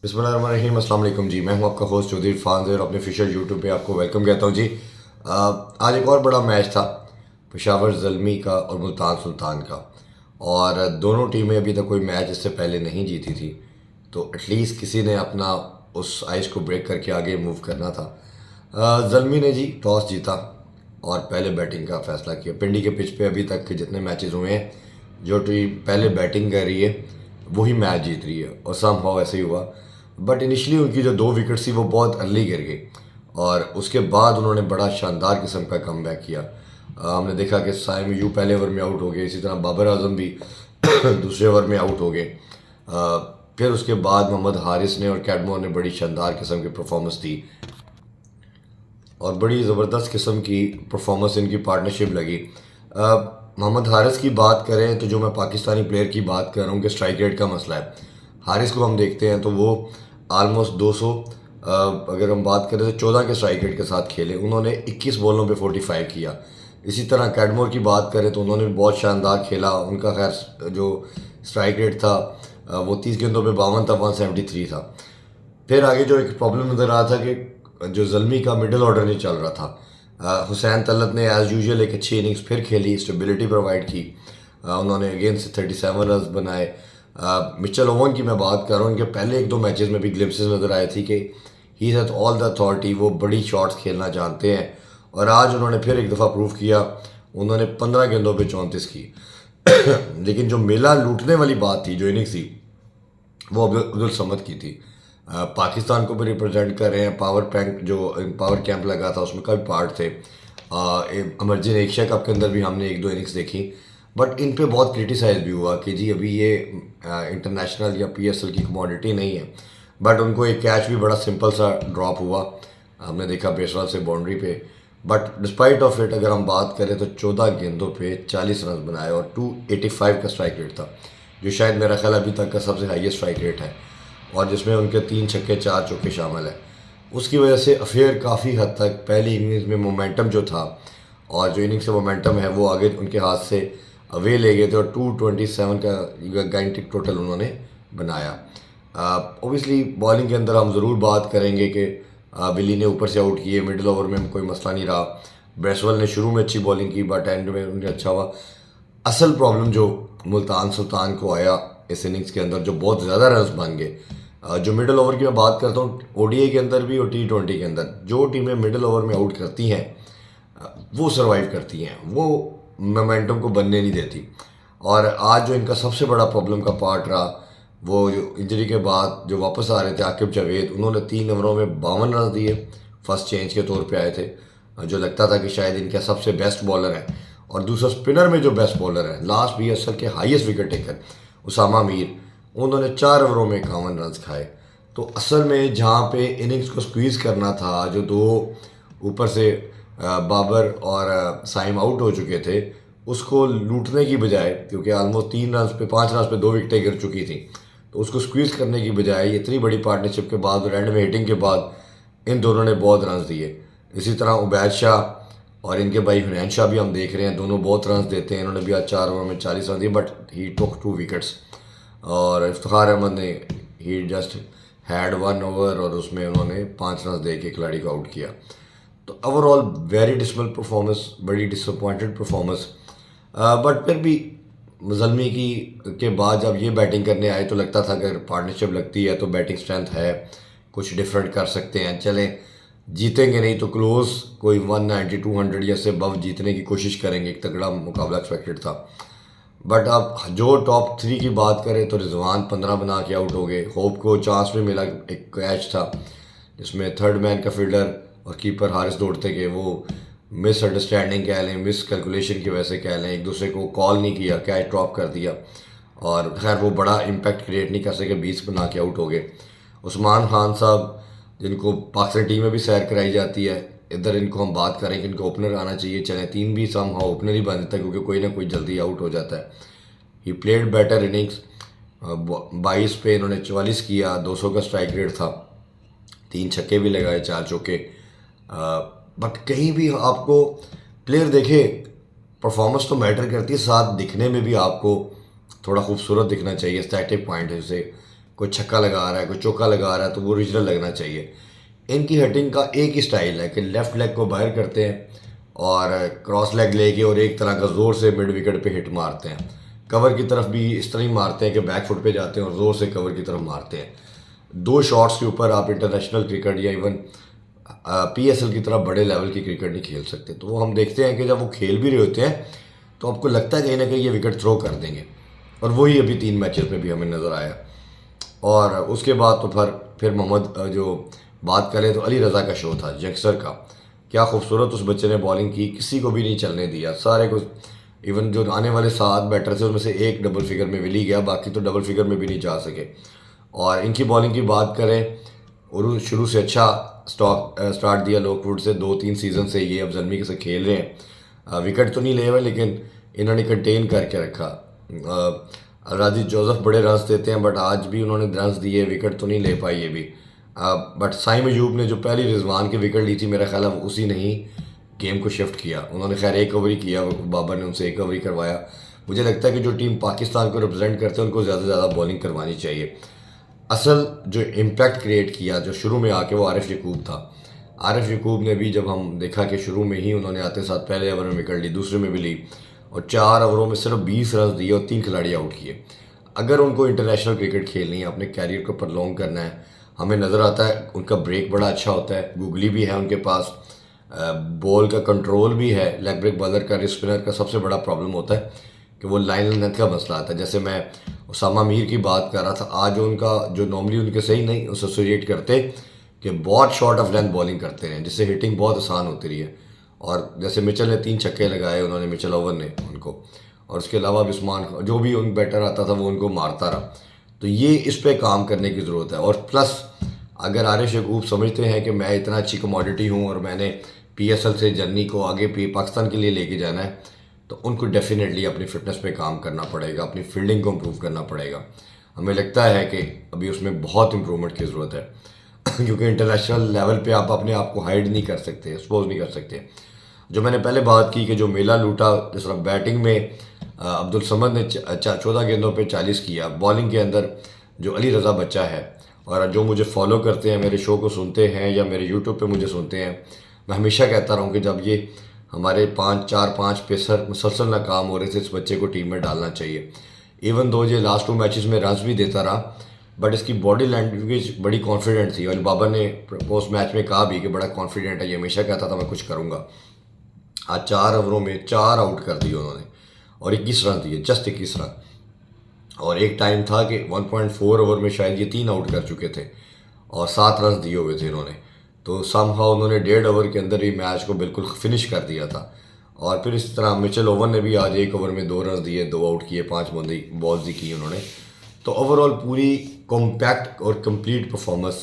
बिस्मिल्लाहिर्रहमानिर्रहीम। अस्सलाम वालेकुम जी। मैं हूं आपका होस्ट चौधरी इरफान और अपने ऑफिशियल यूट्यूब पे आपको वेलकम कहता हूं जी। आज एक और बड़ा मैच था पेशावर ज़ल्मी का और मुल्तान सुल्तान का, और दोनों टीमें अभी तक कोई मैच इससे पहले नहीं जीती थी, तो एटलीस्ट किसी ने अपना उस आइस को ब्रेक करके आगे मूव करना था। ज़ल्मी ने जी टॉस जीता और पहले बैटिंग का फैसला किया। पिंडी के पिच पे अभी तक के जितने मैचेस हुए हैं, जो टीम पहले बैटिंग कर रही है वही मैच जीत रही है, और सम हाउ ऐसे ही हुआ। बट इनिशली उनकी जो 2 विकेट्स थी वो बहुत अर्ली गिर गई, और उसके बाद उन्होंने बड़ा शानदार किस्म का कम बैक किया। हमने देखा कि साइम यू पहले ओवर में आउट हो गए, इसी तरह बाबर आजम भी दूसरे ओवर में आउट हो गए। फिर उसके बाद मोहम्मद हारिस ने और कैडमोर ने बड़ी शानदार किस्म की परफॉर्मेंस दी, और बड़ी ज़बरदस्त किस्म की परफॉर्मेंस इनकी पार्टनरशिप लगी। मोहम्मद हारिस की बात करें तो जो मैं पाकिस्तानी प्लेयर की बात कर रहा हूँ कि स्ट्राइक रेट का मसला है। हारिस को हम देखते हैं तो वो आलमोस्ट 200, अगर हम बात करें तो 14 के स्ट्राइक रेट के साथ खेले। उन्होंने 21 बॉलों पे 45 किया। इसी तरह कैडमोर की बात करें तो उन्होंने भी बहुत शानदार खेला। उनका खैर जो स्ट्राइक रेट था वो 30 गेंदों पे 52 था, 173 था। फिर आगे जो एक प्रॉब्लम नज़र आ था कि जो ज़ल्मी का मिडिल ऑर्डर नहीं चल रहा था। हुसैन तलत ने एज़ यूजुअल एक अच्छी इनिंग्स फिर खेली, स्टेबिलिटी प्रोवाइड की। उन्होंने अगेन से 37 रन बनाए। मिचेल ओवन की मैं बात कर रहा हूँ, उनके पहले 1-2 मैचेस में भी ग्लिम्पसेस नज़र आए थी कि he has all the authority, वो बड़ी शॉट्स खेलना जानते हैं। और आज उन्होंने फिर एक दफ़ा प्रूव किया, उन्होंने 15 गेंदों पे 34 की। लेकिन जो मेला लूटने वाली बात थी, जो इनिंग्स थी, वो अब्दुल समद की थी। पाकिस्तान को भी रिप्रेजेंट कर रहे हैं। पावर कैंप लगा था उसमें कई पार्ट थे। अमरजीन एशिया कप के अंदर भी हमने 1-2 इनिंग्स देखी, बट इन पे बहुत क्रिटिसाइज भी हुआ कि जी अभी ये इंटरनेशनल या पीएसएल की कमोडिटी नहीं है। बट उनको एक कैच भी बड़ा सिंपल सा ड्रॉप हुआ, हमने देखा बेसवाल से बाउंड्री पे। बट डिस्पाइट ऑफ इट अगर हम बात करें तो 14 गेंदों पे 40 रन बनाए और 285 का स्ट्राइक रेट था, जो शायद मेरा ख्याल अभी तक का सबसे हाईएस्ट स्ट्राइक रेट है, और जिसमें उनके 3 छक्के 4 चौके शामिल है। उसकी वजह से अफेयर काफ़ी हद तक पहली इनिंग्स में मोमेंटम जो था, और जो इनिंग्स का मोमेंटम है वो आगे उनके हाथ से अवे ले गए थे, और 227 का गाइंटिक टोटल उन्होंने बनाया। ओबियसली बॉलिंग के अंदर हम ज़रूर बात करेंगे कि विली ने ऊपर से आउट किए, मिडिल ओवर में कोई मसला नहीं रहा। ब्रेसवेल ने शुरू में अच्छी बॉलिंग की, बट एंड में उन्हें अच्छा हुआ। असल प्रॉब्लम जो मुल्तान सुल्तान को आया इस इनिंग्स के अंदर, जो बहुत ज़्यादा रन्स बन गए, जो मिडिल ओवर की मैं बात करता हूँ, ओडीआई के अंदर भी और टी20 के अंदर, जो टीमें मिडिल ओवर में आउट करती हैं वो सरवाइव करती हैं, वो मोमेंटम को बनने नहीं देती। और आज जो इनका सबसे बड़ा प्रॉब्लम का पार्ट रहा, वो जो इंजरी के बाद जो वापस आ रहे थे आकिब जावेद, उन्होंने 3 ओवरों में 52 रन दिए। फर्स्ट चेंज के तौर पे आए थे, जो लगता था कि शायद इनका सबसे बेस्ट बॉलर है। और दूसरा स्पिनर में जो बेस्ट बॉलर है, लास्ट बीएसएल के highest wicket taker Usama Mir, उन्होंने 4 ओवरों में 51 रन खाए। तो असल में जहाँ पे इनिंग्स को स्क्वीज़ करना था, जो दो ऊपर से बाबर और साइम आउट हो चुके थे, उसको लूटने की बजाय, क्योंकि ऑलमोस्ट 3 रन पे 5 रन पे 2 विकेटें गिर चुकी थी, तो उसको स्क्वीज़ करने की बजाय इतनी बड़ी पार्टनरशिप के बाद और एंड में हिटिंग के बाद इन दोनों ने बहुत रन दिए। इसी तरह उबैद शाह और इनके भाई हुनैन शाह भी हम देख रहे हैं, दोनों बहुत रन देते हैं। इन्होंने भी आज 4 ओवर में 40 रन दिए, बट ही टुक 2 विकेट्स। और इफ्तिखार अहमद ने ही जस्ट हैड 1 ओवर और उसमें उन्होंने 5 रन दे के खिलाड़ी को आउट किया। तो ओवरऑल वेरी डिसबल परफॉर्मेंस, बड़ी डिसअपॉइंटेड परफॉर्मेंस। बट फिर भी ज़ल्मी की के बाद जब ये बैटिंग करने आए तो लगता था कि अगर पार्टनरशिप लगती है तो बैटिंग स्ट्रेंथ है, कुछ डिफरेंट कर सकते हैं। चलें, जीतेंगे नहीं तो क्लोज कोई 190 200 या से अबव जीतने की कोशिश करेंगे। एक तगड़ा मुकाबला एक्सपेक्टेड था। बट अब जो टॉप 3 की बात करें तो रिजवान 15 बना के आउट हो गए। होप को चांस भी मिला, एक कैच था जिसमें थर्ड मैन का फील्डर और कीपर हारिस दौड़ते गए, वो मिसअंडरस्टैंडिंग कह लें, मिस कैलकुलेशन की वजह से कह लें, एक दूसरे को कॉल नहीं किया, कैच ड्रॉप कर दिया, और खैर वो बड़ा इम्पैक्ट क्रिएट नहीं कर सके, 20 बना के आउट हो गए। उस्मान खान साहब, जिनको पाकिस्तान टीम में भी सैर कराई जाती है, इधर इनको हम बात करें कि इनको ओपनर आना चाहिए। चले 3 भी सम हाँ ओपनर ही बन देता है, क्योंकि कोई ना कोई जल्दी आउट हो जाता है। He played better innings. 22 पे इन्होंने 44 किया, 200 का स्ट्राइक रेट था, 3 छक्के भी लगाए, 4 चौके। बट कहीं भी आपको प्लेयर देखे, परफॉर्मेंस तो मैटर करती है, साथ दिखने में भी आपको थोड़ा खूबसूरत दिखना चाहिए। स्टैटिक पॉइंट है, जैसे कोई छक्का लगा रहा है, कोई चौका लगा रहा है, तो वो ओरिजिनल लगना चाहिए। इनकी हिटिंग का एक ही स्टाइल है कि लेफ़्ट लेग को बाहर करते हैं और क्रॉस लेग लेके और एक तरह का ज़ोर से मिड विकेट पे हिट मारते हैं। कवर की तरफ भी इस तरह ही मारते हैं कि बैक फुट पे जाते हैं और ज़ोर से कवर की तरफ मारते हैं। दो शॉट्स के ऊपर आप इंटरनेशनल क्रिकेट या इवन PSL की तरह बड़े लेवल की क्रिकेट नहीं खेल सकते। तो वो हम देखते हैं कि जब वो खेल भी रहे होते हैं तो आपको लगता है कहीं ना कहीं ये विकेट थ्रो कर देंगे, और वही अभी 3 मैचेस में भी हमें नज़र आया। और उसके बाद तो फिर मोहम्मद जो बात करें तो अली रज़ा का शो था यंगस्टर का। क्या खूबसूरत उस बच्चे ने बॉलिंग की, किसी को भी नहीं चलने दिया, सारे को। इवन जो आने वाले 7 बैटर थे उसमें से एक डबल फिगर में मिल ही गया, बाकी तो डबल फिगर में भी नहीं जा सके। और इनकी बॉलिंग की बात करें, और शुरू से अच्छा स्टार्ट दिया लोकवुड से, 2-3 सीज़न से ये अब जल्मी के से खेल रहे हैं। विकेट तो नहीं ले हुए लेकिन इन्होंने कंटेन करके रखा। राजीव जोसेफ बड़े रन्स देते हैं बट आज भी उन्होंने रन्स दिए, विकेट तो नहीं ले पाई ये भी। बट साइम अयूब ने जो पहली रिजवान की विकेट ली थी, मेरा ख्याल है उसी ने ही गेम को शिफ्ट किया। उन्होंने खैर एक ओवर ही किया, बाबर ने उनसे एक ओवर ही करवाया। मुझे लगता है कि जो टीम पाकिस्तान को रिप्रेजेंट करते हैं उनको ज़्यादा से ज़्यादा बॉलिंग करवानी चाहिए। असल जो इम्पैक्ट क्रिएट किया जो शुरू में आके, वो आरिफ यकूब था। आरिफ यकूब ने भी, जब हम देखा कि शुरू में ही उन्होंने आते साथ पहले ओवर में विकेट ली, दूसरे में भी ली, और 4 ओवरों में सिर्फ 20 रन दिए और 3 खिलाड़ी आउट किए। अगर उनको इंटरनेशनल क्रिकेट खेलनी है, अपने कैरियर को प्रलोंग करना है, हमें नज़र आता है उनका ब्रेक बड़ा अच्छा होता है, गूगली भी है उनके पास, बॉल का कंट्रोल भी है। लेग ब्रेक बॉलर का, रिस्ट स्पिनर का सबसे बड़ा प्रॉब्लम होता है कि वो लाइन लेंथ का मसला आता है। जैसे मैं उसामा मीर की बात कर रहा था, आज उनका जो नॉर्मली उनके सही नहीं एसोसिएट करते कि बहुत शॉर्ट ऑफ लेंथ बॉलिंग करते हैं, जिससे हिटिंग बहुत आसान होती रही है। और जैसे मिचेल ने 3 छक्के लगाए, उन्होंने मिचेल ओवर ने उनको, और उसके अलावा भी उस्मान जो भी उन बैटर आता था वो उनको मारता रहा। तो ये इस पे काम करने की ज़रूरत है। और प्लस अगर आरिफ यकूब समझते हैं कि मैं इतना अच्छी कमोडिटी हूँ और मैंने PSL से जर्नी को आगे पाकिस्तान के लिए लेके जाना है, तो उनको डेफिनेटली अपनी फ़िटनेस पे काम करना पड़ेगा, अपनी फील्डिंग को इम्प्रूव करना पड़ेगा। हमें लगता है कि अभी उसमें बहुत इम्प्रूवमेंट की ज़रूरत है क्योंकि इंटरनेशनल लेवल पे आप अपने आप को हाइड नहीं कर सकते, एक्सपोज नहीं कर सकते। जो मैंने पहले बात की कि जो मेला लूटा, जिस तरह बैटिंग में अब्दुल समद ने 14 गेंदों पे 40 किया, बॉलिंग के अंदर जो अली रज़ा बच्चा है, और जो मुझे फॉलो करते हैं, मेरे शो को सुनते हैं या मेरे यूट्यूब पे मुझे सुनते हैं, मैं हमेशा कहता रहा हूँ कि जब ये हमारे 5 पेसर मुसलसल नाकाम हो रहे थे, इस बच्चे को टीम में डालना चाहिए। इवन दो ये लास्ट 2 मैचेस में रन्स भी देता रहा, बट इसकी बॉडी लैंग्वेज बड़ी कॉन्फिडेंट थी। और बाबर ने पोस्ट मैच में कहा भी कि बड़ा कॉन्फिडेंट है, ये हमेशा कहता था मैं कुछ करूँगा। आज 4 ओवरों में 4 आउट कर दिए उन्होंने और 21 रन दिए, जस्ट 21 रन। और एक टाइम था कि 1.4 ओवर में शायद ये 3 आउट कर चुके थे और 7 रन दिए हुए थे इन्होंने। तो समहाउ उन्होंने 1.5 ओवर के अंदर ही मैच को बिल्कुल फिनिश कर दिया था। और फिर इस तरह मिचेल ओवन ने भी आज 1 ओवर में 2 रन दिए, 2 आउट किए, 5 बॉल्स ही की उन्होंने। तो ओवरऑल पूरी कॉम्पैक्ट और कंप्लीट परफॉर्मेंस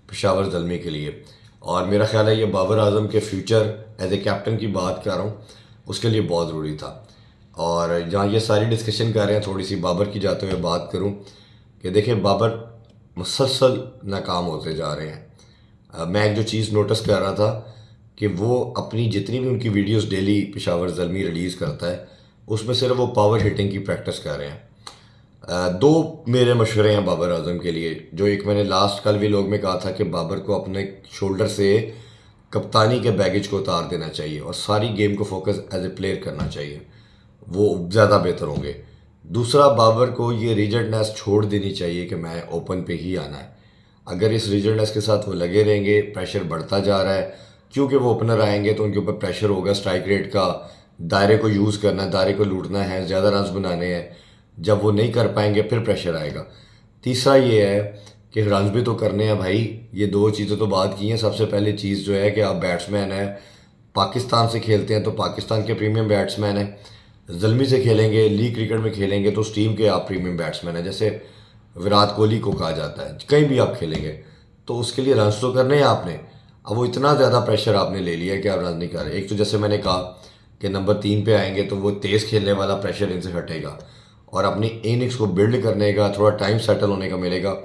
पेशावर ज़ल्मी के लिए। और मेरा ख्याल है ये बाबर आजम के फ्यूचर एज ए कैप्टन की बात कर रहा हूँ, उसके लिए बहुत ज़रूरी था। और जहाँ ये सारी डिस्कशन कर रहे हैं, थोड़ी सी बाबर की जाते हुए बात करूँ कि देखिए बाबर मुसलसल नाकाम होते जा रहे हैं। मैं एक जो चीज़ नोटिस कर रहा था कि वो अपनी जितनी भी उनकी videos daily Peshawar Zalmi release करता है, उसमें सिर्फ वो पावर हिटिंग की प्रैक्टिस कर रहे हैं। 2 मेरे मशवरे हैं बाबर आजम के लिए। जो एक मैंने लास्ट कल भी लोग में कहा था कि बाबर को अपने शोल्डर से कप्तानी के बैगेज को उतार देना चाहिए और सारी गेम को फोकस एज ए प्लेयर करना चाहिए, वो ज़्यादा बेहतर होंगे। दूसरा, बाबर को ये रिजिडनेस छोड़ देनी चाहिए कि मैं ओपन पे ही आना है। अगर इस रिजिडनेस के साथ वो लगे रहेंगे, प्रेशर बढ़ता जा रहा है, क्योंकि वो ओपनर आएंगे तो उनके ऊपर प्रेशर होगा स्ट्राइक रेट का, दायरे को यूज़ करना है, दायरे को लूटना है, ज़्यादा रन्स बनाने हैं। जब वो नहीं कर पाएंगे फिर प्रेशर आएगा। तीसरा ये है कि रन्स भी तो करने हैं भाई। ये 2 चीज़ें तो बात की हैं। सबसे पहली चीज़ जो है कि आप बैट्समैन हैं, पाकिस्तान से खेलते हैं तो पाकिस्तान के प्रीमियम बैट्समैन हैं। ज़ल्मी से खेलेंगे, लीग क्रिकेट में खेलेंगे तो उस टीम के आप प्रीमियम बैट्समैन हैं, जैसे विराट कोहली को कहा जाता है। कहीं भी आप खेलेंगे तो उसके लिए रन्स तो करने हैं आपने। अब वो इतना ज़्यादा प्रेशर आपने ले लिया कि आप रन नहीं कर रहे। एक तो जैसे मैंने कहा कि नंबर 3 पे आएंगे तो वो तेज़ खेलने वाला प्रेशर इनसे हटेगा और अपनी इनिंग्स को बिल्ड करने का थोड़ा टाइम सेटल होने का मिलेगा।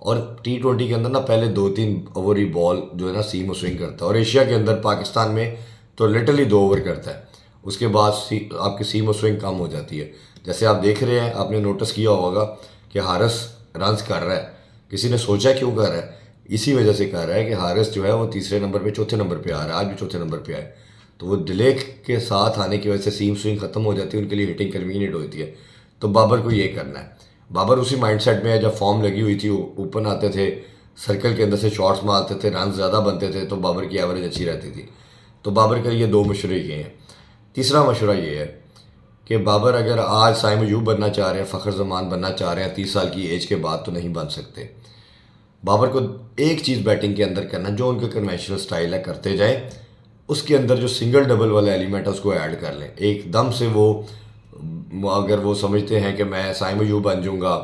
और T20 के अंदर ना पहले 2-3 ओवर ही बॉल जो है ना सीम स्विंग करता है, और एशिया के अंदर पाकिस्तान में तो लिटरली 2 ओवर करता है। उसके बाद आपकी सीम स्विंग कम हो जाती है। जैसे आप देख रहे हैं, आपने नोटिस किया होगा कि हारिस रन्स कर रहा है, किसी ने सोचा क्यों कर रहा है? इसी वजह से कर रहा है कि हारिस जो है वो तीसरे नंबर पे चौथे नंबर पे आ रहा है, आज भी चौथे नंबर पे आए। तो वो डिले के साथ आने की वजह से सीम स्विंग ख़त्म हो जाती है, उनके लिए हिटिंग कन्वीनियंट होती है। तो बाबर को ये करना है। बाबर उसी माइंडसेट में है, जब फॉर्म लगी हुई थी, ओपन आते थे, सर्कल के अंदर से शॉट्स मारते थे, रन ज़्यादा बनते थे, तो बाबर की एवरेज अच्छी रहती थी। तो बाबर के लिए दो मशवरे ये हैं। तीसरा मशवरा ये है कि बाबर अगर आज साइम अयूब बनना चाह रहे हैं, फ़खर जमान बनना चाह रहे हैं 30 साल की एज के बाद, तो नहीं बन सकते। बाबर को एक चीज़ बैटिंग के अंदर करना, जो उनका कन्वेंशनल स्टाइल है करते जाए, उसके अंदर जो सिंगल डबल वाला एलिमेंट है उसको ऐड कर लें एकदम से। वो अगर वो समझते हैं कि मैं साइम अयूब बन जाऊँगा,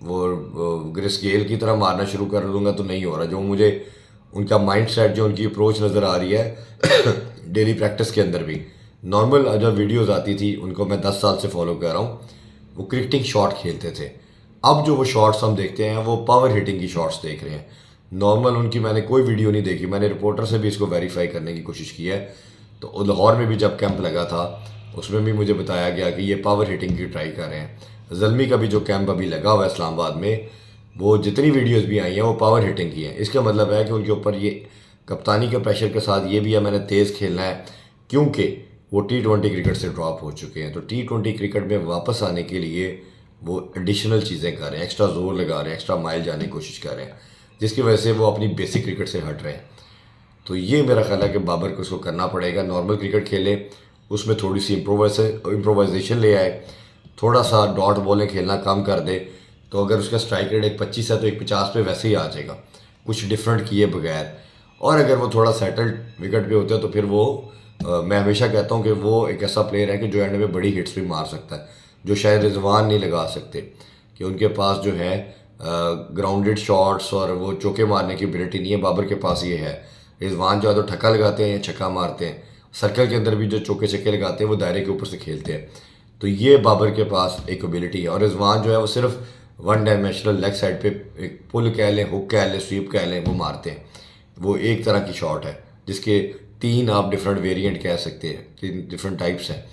वो ग्रिस गेल की तरह मारना शुरू कर दूंगा, तो नहीं हो रहा। जो मुझे उनका माइंड सेट, जो उनकी अप्रोच नज़र आ रही है डेली प्रैक्टिस के अंदर भी, नॉर्मल जब वीडियोज़ आती थी, उनको मैं 10 साल से फॉलो कर रहा हूँ, वो क्रिकेटिंग शॉट खेलते थे। अब जो वो शॉट्स हम देखते हैं वो पावर हिटिंग की शॉट्स देख रहे हैं। नॉर्मल उनकी मैंने कोई वीडियो नहीं देखी, मैंने रिपोर्टर से भी इसको वेरीफाई करने की कोशिश की है। तो लाहौर में भी जब कैंप लगा था, उसमें भी मुझे बताया गया कि ये पावर हिटिंग की ट्राई कर रहे हैं। ज़ल्मी का भी जो कैंप अभी लगा हुआ है इस्लामाबाद में, वो जितनी वीडियोस भी आई हैं वो पावर हिटिंग की हैं। इसका मतलब है कि उनके ऊपर ये कप्तानी के प्रेशर के साथ ये भी है, मैंने तेज़ खेलना है, क्योंकि वो T20 क्रिकेट से ड्रॉप हो चुके हैं। तो T20 क्रिकेट में वापस आने के लिए वो एडिशनल चीज़ें कर रहे हैं, एक्स्ट्रा जोर लगा रहे हैं, एक्स्ट्रा माइल जाने की कोशिश कर रहे हैं, जिसकी वजह से वो अपनी बेसिक क्रिकेट से हट रहे हैं। तो ये मेरा ख्याल है कि बाबर को इसको करना पड़ेगा। नॉर्मल क्रिकेट खेले, उसमें थोड़ी सी इम्प्रोवाइजेशन ले आए, थोड़ा सा डॉट बॉलें खेलना कम कर दे, तो अगर उसका स्ट्राइक रेट 1.25 है तो 1.50 पे वैसे ही आ जाएगा, कुछ डिफरेंट किए बगैर। और अगर वो थोड़ा सेटल्ड विकेट पे होता है तो फिर वो मैं हमेशा कहता हूँ कि वो एक ऐसा प्लेयर है कि जो एंड में बड़ी हिट्स भी मार सकता है, जो शायद रिजवान नहीं लगा सकते, कि उनके पास जो है ग्राउंडेड शॉट्स और वो चौके मारने की एबिलिटी नहीं है। बाबर के पास ये है। रिजवान जो है तो ठक्का लगाते हैं या छक्का मारते हैं, सर्कल के अंदर भी जो चौके छक्के लगाते हैं वो दायरे के ऊपर से खेलते हैं। तो ये बाबर के पास एक एबिलिटी है। और रिजवान जो है वो सिर्फ वन डायमेंशनल लेग साइड पे एक पुल कह लें, हुक कह लें, स्वीप कह लें, वो मारते हैं। वो एक तरह की शॉट है जिसके 3 आप डिफरेंट वेरिएंट कह सकते हैं, 3 डिफरेंट टाइप्स हैं।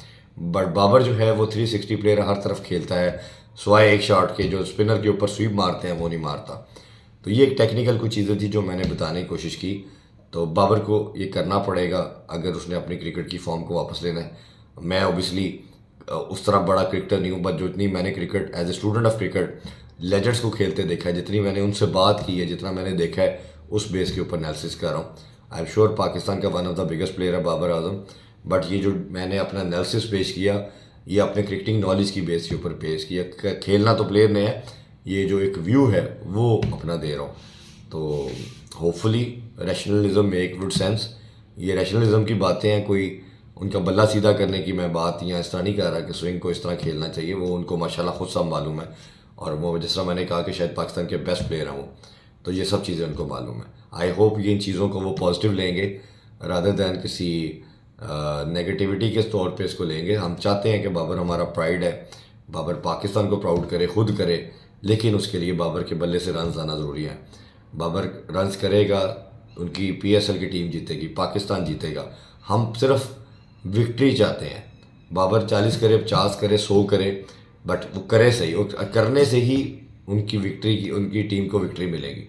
बट बाबर जो है वो 360 प्लेयर हर तरफ खेलता है, सिवाय एक शॉट के जो स्पिनर के ऊपर स्वीप मारते हैं वो नहीं मारता। तो ये एक टेक्निकल कुछ चीज़ें थी जो मैंने बताने की कोशिश की। तो बाबर को ये करना पड़ेगा अगर उसने अपनी क्रिकेट की फॉर्म को वापस लेना है। मैं ओबियसली उस तरह बड़ा क्रिकेटर नहीं हूँ, बट जितनी मैंने cricket as a student of cricket legends को खेलते देखा है, जितनी मैंने उनसे बात की है, जितना मैंने देखा है, उस बेस के ऊपर एनालिसिस कर रहा हूँ। आई एम श्योर पाकिस्तान का one of the biggest player है बाबर आजम, बट ये जो मैंने अपना एनालिसिस पेश किया, ये अपने क्रिकेटिंग नॉलेज की बेस के ऊपर पेश किया। खेलना तो प्लेयर ने है, ये जो एक व्यू है वो अपना दे रहा हूँ। तो hopefully rationalism make good sense. ये रैशनलिज्म की बातें हैं, कोई उनका बल्ला सीधा करने की मैं बात यहाँ इस तरह नहीं कर रहा कि स्विंग को इस तरह खेलना चाहिए, वो उनको माशाल्लाह खुद सब मालूम है। और वो जिस तरह मैंने कहा कि शायद पाकिस्तान के बेस्ट प्लेयर हैं वो, तो ये सब चीज़ें उनको मालूम है। आई होप ये इन चीज़ों को वो पॉजिटिव लेंगे रादर दैन किसी नेगेटिविटी के तौर पे इसको लेंगे। हम चाहते हैं कि बाबर हमारा प्राइड है, बाबर पाकिस्तान को प्राउड करे, खुद करे, लेकिन उसके लिए बाबर के बल्ले से रन आना ज़रूरी है। बाबर रन्स करेगा, उनकी PSL की टीम जीतेगी, पाकिस्तान जीतेगा। हम सिर्फ विक्ट्री चाहते हैं। बाबर 40 करे, 50 करे, 100 करे, बट वो करे सही, और करने से ही उनकी विक्ट्री की, उनकी टीम को विक्ट्री मिलेगी।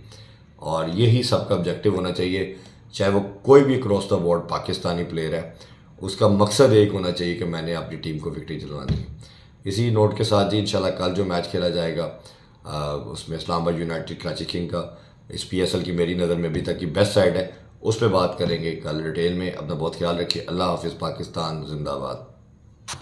और यही सबका ऑब्जेक्टिव होना चाहिए, चाहे वो कोई भी cross the board Pakistani player है, उसका मकसद एक होना चाहिए कि मैंने अपनी टीम को विक्ट्री दिलवानी है। इसी नोट के साथ जी इंशाल्लाह कल जो मैच खेला जाएगा उसमें इस्लामाबाद यूनाइटेड कराची किंग का, इस PSL की मेरी नज़र में अभी तक की बेस्ट साइड है, उस पर बात करेंगे कल डिटेल में। अपना बहुत ख्याल रखिए। अल्लाह हाफिज़। पाकिस्तान जिंदाबाद।